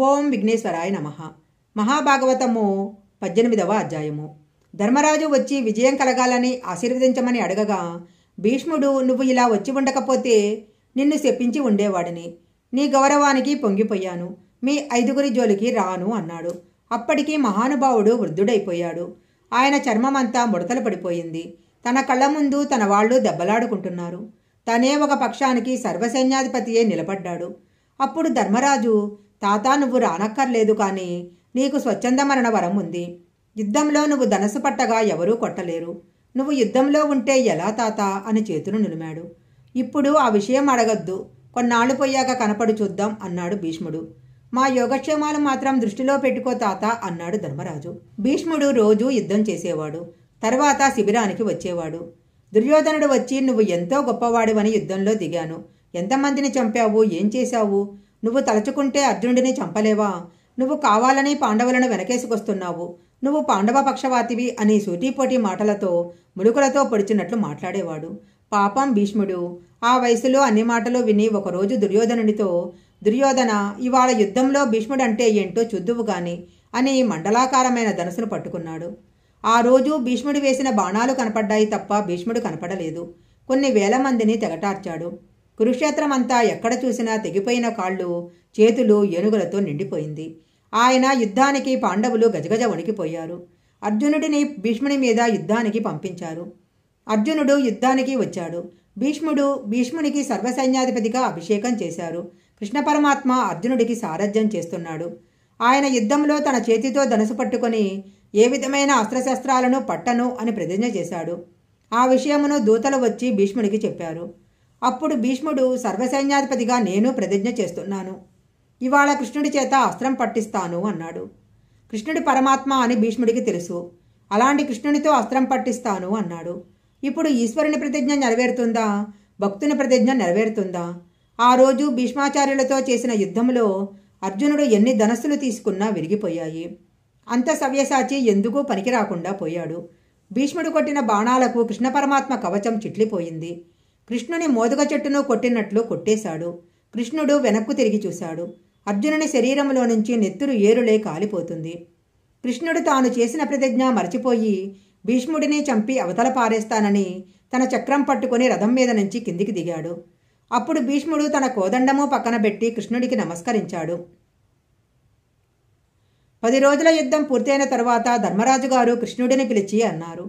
ఓం విఘ్నేశ్వరాయ నమః. మహాభాగవతము 18వ అధ్యాయము. ధర్మరాజు వచ్చి విజయం కలగాలని ఆశీర్వదించమని అడగగా భీష్ముడు, నువ్వు ఇలా వచ్చి ఉండకపోతే నిన్ను శపించి ఉండేవాడిని. నీ గౌరవానికి పొంగిపోయాను. మీ 5గురి జోలికి రాను అన్నాడు. అప్పటికి మహానుభావుడు వృద్ధుడైపోయాడు. ఆయన చర్మమంతా ముడతలు పడిపోయింది. తన కళ్ళ ముందు తన వాళ్ళు దెబ్బలాడుకుంటున్నారు. తనే ఒక పక్షానికి సర్వసైన్యాధిపతియే నిలబడ్డాడు. అప్పుడు ధర్మరాజు, తాత, నువ్వు రానక్కర్లేదు, కానీ నీకు స్వచ్ఛంద మరణ వరం ఉంది. యుద్ధంలో నువ్వు ధనస్సు పట్టగా ఎవరూ కొట్టలేరు. నువ్వు యుద్ధంలో ఉంటే ఎలా తాత అని చేతులు నిలిమాడు. ఇప్పుడు ఆ విషయం అడగద్దు, కొన్నాళ్లు పోయాక కనపడు చూద్దాం అన్నాడు భీష్ముడు. మా యోగక్షేమాలు మాత్రం దృష్టిలో పెట్టుకో తాత అన్నాడు ధర్మరాజు. భీష్ముడు రోజూ యుద్ధం చేసేవాడు. తర్వాత శిబిరానికి వచ్చేవాడు. దుర్యోధనుడు వచ్చి, నువ్వు ఎంతో గొప్పవాడివని యుద్ధంలో దిగాను. ఎంతమందిని చంపావు, ఏం చేశావు? నువ్వు తలుచుకుంటే అర్జునుడిని చంపలేవా? నువ్వు కావాలని పాండవులను వెనకేసుకొస్తున్నావు. నువ్వు పాండవ పక్షవాతివి అని సూటిపోటి మాటలతో ములుకులతో పొడిచినట్లు మాట్లాడేవాడు. పాపం భీష్ముడు ఆ వయసులో అన్ని మాటలు విని ఒకరోజు దుర్యోధనుడితో, దుర్యోధన, ఇవాళ యుద్ధంలో భీష్ముడంటే ఏంటో చూద్దువు గాని అని మండలాకారమైన ధనుసును పట్టుకున్నాడు. ఆ రోజు భీష్ముడు వేసిన బాణాలు కనపడ్డాయి తప్ప భీష్ముడు కనపడలేదు. కొన్ని వేల మందిని తెగటార్చాడు. కురుక్షేత్రమంతా ఎక్కడ చూసినా తెగిపోయిన కాళ్ళు, చేతులు ఏనుగులతో నిండిపోయింది. ఆయన యుద్ధానికి పాండవులు గజగజ వణికిపోయారు. అర్జునుడిని భీష్ముని మీద యుద్ధానికి పంపించారు. అర్జునుడు యుద్ధానికి వచ్చాడు. భీష్మునికి సర్వసైన్యాధిపతిగా అభిషేకం చేశారు. కృష్ణ పరమాత్మ అర్జునుడికి సారథ్యం చేస్తున్నాడు. ఆయన యుద్ధంలో తన చేతితో ధనుసు పట్టుకొని ఏ విధమైన అస్త్రశస్త్రాలను పట్టను అని ప్రతిజ్ఞ చేశాడు. ఆ విషయమును దూతలు వచ్చి భీష్ముడికి చెప్పారు. అప్పుడు భీష్ముడు, సర్వసైన్యాధిపతిగా నేను ప్రతిజ్ఞ చేస్తున్నాను. ఇవాళ కృష్ణుడి చేత అస్త్రం పట్టిస్తాను అన్నాడు. కృష్ణుడి పరమాత్మ అని భీష్ముడికి తెలుసు. అలాంటి కృష్ణునితో అస్త్రం పట్టిస్తాను అన్నాడు. ఇప్పుడు ఈశ్వరుని ప్రతిజ్ఞ నెరవేరుతుందా? భక్తుని ప్రతిజ్ఞ నెరవేరుతుందా? ఆ రోజు భీష్మాచార్యులతో చేసిన యుద్ధంలో అర్జునుడు ఎన్ని ధనస్సులు తీసుకున్నా విరిగిపోయాయి. అంత సవ్యసాచి ఎందుకు పనికిరాకుండా పోయాడు. భీష్ముడు కొట్టిన బాణాలకు కృష్ణ పరమాత్మ కవచం చిట్లిపోయింది. కృష్ణుని మోదుగ చెట్టును కొట్టినట్లు కొట్టేశాడు. కృష్ణుడు వెనక్కు తిరిగి చూశాడు. అర్జునుని శరీరంలో నుంచి నెత్తురు ఏరులే కాలిపోతుంది. కృష్ణుడు తాను చేసిన ప్రతిజ్ఞ మరచిపోయి భీష్ముడిని చంపి అవతల పారేస్తానని తన చక్రం పట్టుకుని రథం మీద నుంచి కిందికి దిగాడు. అప్పుడు భీష్ముడు తన కోదండము పక్కన పెట్టి కృష్ణుడికి నమస్కరించాడు. 10 రోజుల యుద్ధం పూర్తయిన తర్వాత ధర్మరాజు గారు కృష్ణుడిని పిలిచి అన్నారు,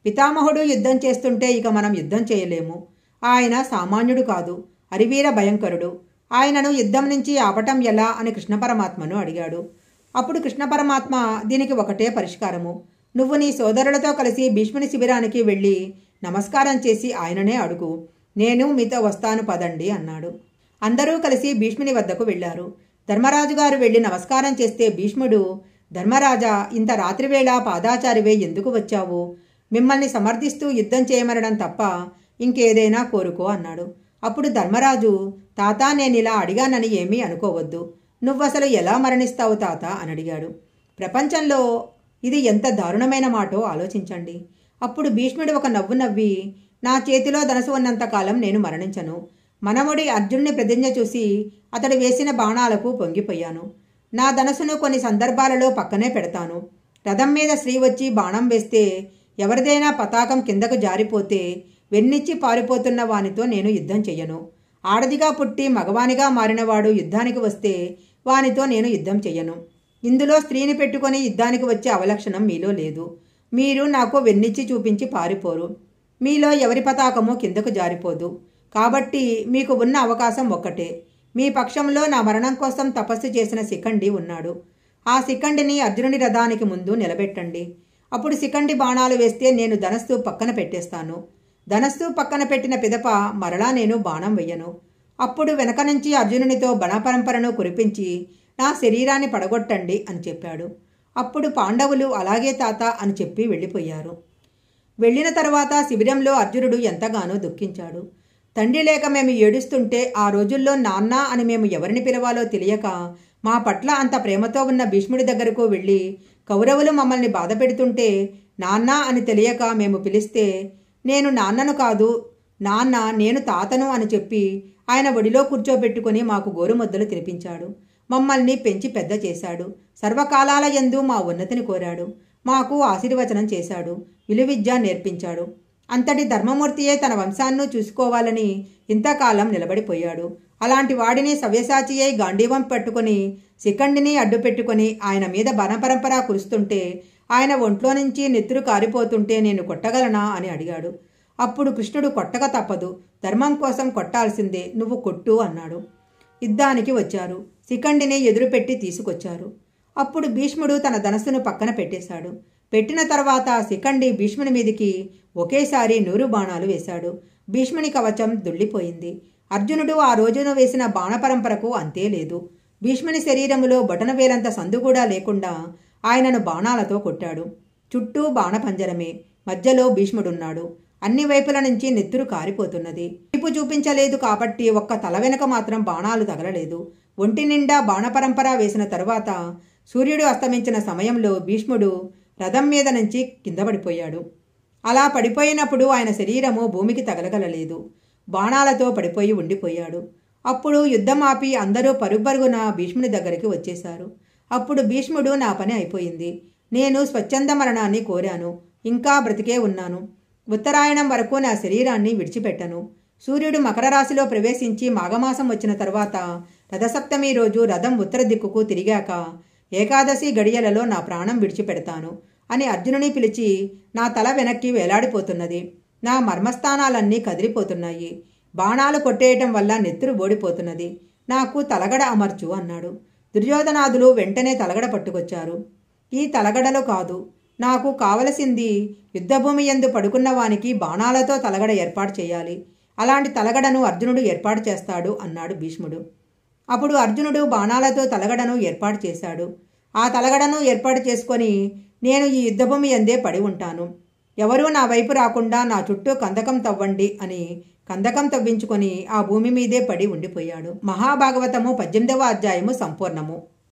పితామహుడు యుద్ధం చేస్తుంటే ఇక మనం యుద్ధం చేయలేము. ఆయన సామాన్యుడు కాదు, అరివీర భయంకరుడు. ఆయనను యుద్ధం నుంచి ఆపటం ఎలా అని కృష్ణ పరమాత్మను అడిగాడు. అప్పుడు కృష్ణ పరమాత్మ, దీనికి ఒకటే పరిష్కారము. నువ్వు నీ సోదరులతో కలిసి భీష్ముని శిబిరానికి వెళ్ళి నమస్కారం చేసి ఆయననే అడుగు. నేను మీతో వస్తాను పదండి అన్నాడు. అందరూ కలిసి భీష్ముని వద్దకు వెళ్లారు. ధర్మరాజు గారు వెళ్లి నమస్కారం చేస్తే భీష్ముడు, ధర్మరాజా, ఇంత రాత్రివేళ పాదాచారివే ఎందుకు వచ్చావు? మిమ్మల్ని సమర్థిస్తూ యుద్ధం చేయమనడం తప్ప ఇంకేదైనా కోరుకో అన్నాడు. అప్పుడు ధర్మరాజు, తాత, నేనిలా అడిగానని ఏమీ అనుకోవద్దు. నువ్వసలు ఎలా మరణిస్తావు తాత అని అడిగాడు. ప్రపంచంలో ఇది ఎంత దారుణమైన మాటో ఆలోచించండి. అప్పుడు భీష్ముడు ఒక నవ్వు నవ్వి, నా చేతిలో ధనసు ఉన్నంతకాలం నేను మరణించను. మనముడి అర్జునుని ప్రతిజ్ఞ చూసి అతడు వేసిన బాణాలకు పొంగిపోయాను. నా ధనసును కొన్ని సందర్భాలలో పక్కనే పెడతాను. రథం మీద స్త్రీ వచ్చి బాణం వేస్తే, ఎవరిదైనా పతాకం కిందకు జారిపోతే వెన్నిచ్చి పారిపోతున్న వానితో నేను యుద్ధం చెయ్యను. ఆడదిగా పుట్టి మగవానిగా మారినవాడు యుద్ధానికి వస్తే వానితో నేను యుద్ధం చెయ్యను. ఇందులో స్త్రీని పెట్టుకొని యుద్ధానికి వచ్చే అవలక్షణం మీలో లేదు. మీరు నాకు వెన్నిచ్చి చూపించి పారిపోరు. మీలో ఎవరి పతాకమో కిందకు జారిపోదు. కాబట్టి మీకు ఉన్న అవకాశం ఒక్కటే. మీ పక్షంలో నా మరణం కోసం తపస్సు చేసిన శిఖండి ఉన్నాడు. ఆ శిఖండిని అర్జునుడి రథానికి ముందు నిలబెట్టండి. అప్పుడు శిఖండి బాణాలు వేస్తే నేను ధనస్సు పక్కన పెట్టేస్తాను. ధనస్సు పక్కన పెట్టిన పిదప మరలా నేను బాణం వెయ్యను. అప్పుడు వెనక నుంచి అర్జునునితో బణపరంపరను కురిపించి నా శరీరాన్ని పడగొట్టండి అని చెప్పాడు. అప్పుడు పాండవులు అలాగే తాత అని చెప్పి వెళ్ళిపోయారు. వెళ్ళిన తర్వాత శిబిరంలో అర్జునుడు ఎంతగానో దుఃఖించాడు. తండ్రి లేక మేము ఏడుస్తుంటే, ఆ రోజుల్లో నాన్న అని మేము ఎవరిని పిలవాలో తెలియక మా పట్ల అంత ప్రేమతో ఉన్న భీష్ముడి దగ్గరకు వెళ్ళి కౌరవులు మమ్మల్ని బాధ పెడుతుంటే నాన్న అని తెలియక మేము పిలిస్తే, నేను నాన్నను కాదు, నాన్న నేను తాతను అని చెప్పి ఆయన ఒడిలో కూర్చోబెట్టుకుని మాకు గోరుముద్దలు తినిపించాడు. మమ్మల్ని పెంచి పెద్ద చేశాడు. సర్వకాలాల యందు మా ఉన్నతిని కోరాడు. మాకు ఆశీర్వచనం చేశాడు. విలువిద్య నేర్పించాడు. అంతటి ధర్మమూర్తియే తన వంశాన్ని చూసుకోవాలని ఇంతకాలం నిలబడిపోయాడు. అలాంటి వాడిని సవ్యసాచి అయి గాంధీవం పట్టుకొని శిఖండిని అడ్డుపెట్టుకొని ఆయన మీద బాణపరంపర కురుస్తుంటే, ఆయన ఒంట్లో నుంచి నెత్తురు కారిపోతుంటే నేను కొట్టగలనా అని అడిగాడు. అప్పుడు కృష్ణుడు కొట్టక తప్పదు, ధర్మం కోసం కొట్టాల్సిందే, నువ్వు కొట్టు అన్నాడు. యుద్ధానికి వచ్చారు. శిఖండిని ఎదురుపెట్టి తీసుకొచ్చారు. అప్పుడు భీష్ముడు తన ధనస్సును పక్కన పెట్టేశాడు. పెట్టిన తర్వాత శిఖండి భీష్ముని మీదికి ఒకేసారి 100 బాణాలు వేశాడు. భీష్ముని కవచం దుళ్ళిపోయింది. అర్జునుడు ఆ రోజున వేసిన బాణపరంపరకు అంతే లేదు. భీష్ముని శరీరములో బొటనవేలంత సందు కూడా లేకుండా ఆయనను బాణాలతో కొట్టాడు. చుట్టూ బాణపంజరమే. మధ్యలో భీష్ముడున్నాడు. అన్ని వైపుల నుంచి నెత్తురు కారిపోతున్నది. వైపు చూపించలేదు కాబట్టి ఒక్క తల వెనక మాత్రం బాణాలు తగలలేదు. ఒంటి నిండా బాణపరంపర వేసిన తరువాత సూర్యుడు అస్తమించిన సమయంలో భీష్ముడు రథం మీద నుంచి కింద పడిపోయాడు. అలా పడిపోయినప్పుడు ఆయన శరీరము భూమికి తగలగలలేదు. బాణాలతో పడిపోయి ఉండిపోయాడు. అప్పుడు యుద్ధం ఆపి అందరూ పరుగుపరుగున భీష్ముని దగ్గరికి వచ్చేశారు. అప్పుడు భీష్ముడు నా పని అయిపోయింది, నేను స్వచ్ఛంద మరణాన్ని కోరాను, ఇంకా బ్రతికే ఉన్నాను, ఉత్తరాయణం వరకు నా శరీరాన్ని విడిచిపెట్టను. సూర్యుడు మకర రాశిలో ప్రవేశించి మాఘమాసం వచ్చిన తర్వాత రథసప్తమి రోజు రథం ఉత్తర దిక్కుకు తిరిగాక ఏకాదశి గడియలలో నా ప్రాణం విడిచిపెడతాను అని అర్జునుని పిలిచి, నా తల వెనక్కి వేలాడిపోతున్నది, నా మర్మస్థానాలన్నీ కదిలిపోతున్నాయి, బాణాలు కొట్టేయటం వల్ల నెత్తురు ఓడిపోతున్నది, నాకు తలగడ అమర్చు అన్నాడు. దుర్యోధనాదులు వెంటనే తలగడ పట్టుకొచ్చారు. ఈ తలగడలు కాదు, నాకు కావలసింది యుద్ధభూమి యందు పడుకున్న వానికి బాణాలతో తలగడ ఏర్పాటు చేయాలి. అలాంటి తలగడను అర్జునుడు ఏర్పాటు చేస్తాడు అన్నాడు భీష్ముడు. అప్పుడు అర్జునుడు బాణాలతో తలగడను ఏర్పాటు చేశాడు. ఆ తలగడను ఏర్పాటు చేసుకొని, నేను ఈ యుద్ధభూమి యందే పడి ఉంటాను, ఎవరూ నా వైపు రాకుండా నా చుట్టూ కందకం తవ్వండి అని కందకం తవ్వించుకొని ఆ భూమి మీదే పడి ఉండిపోయాడు. మహాభాగవతము 18వ అధ్యాయము సంపూర్ణము.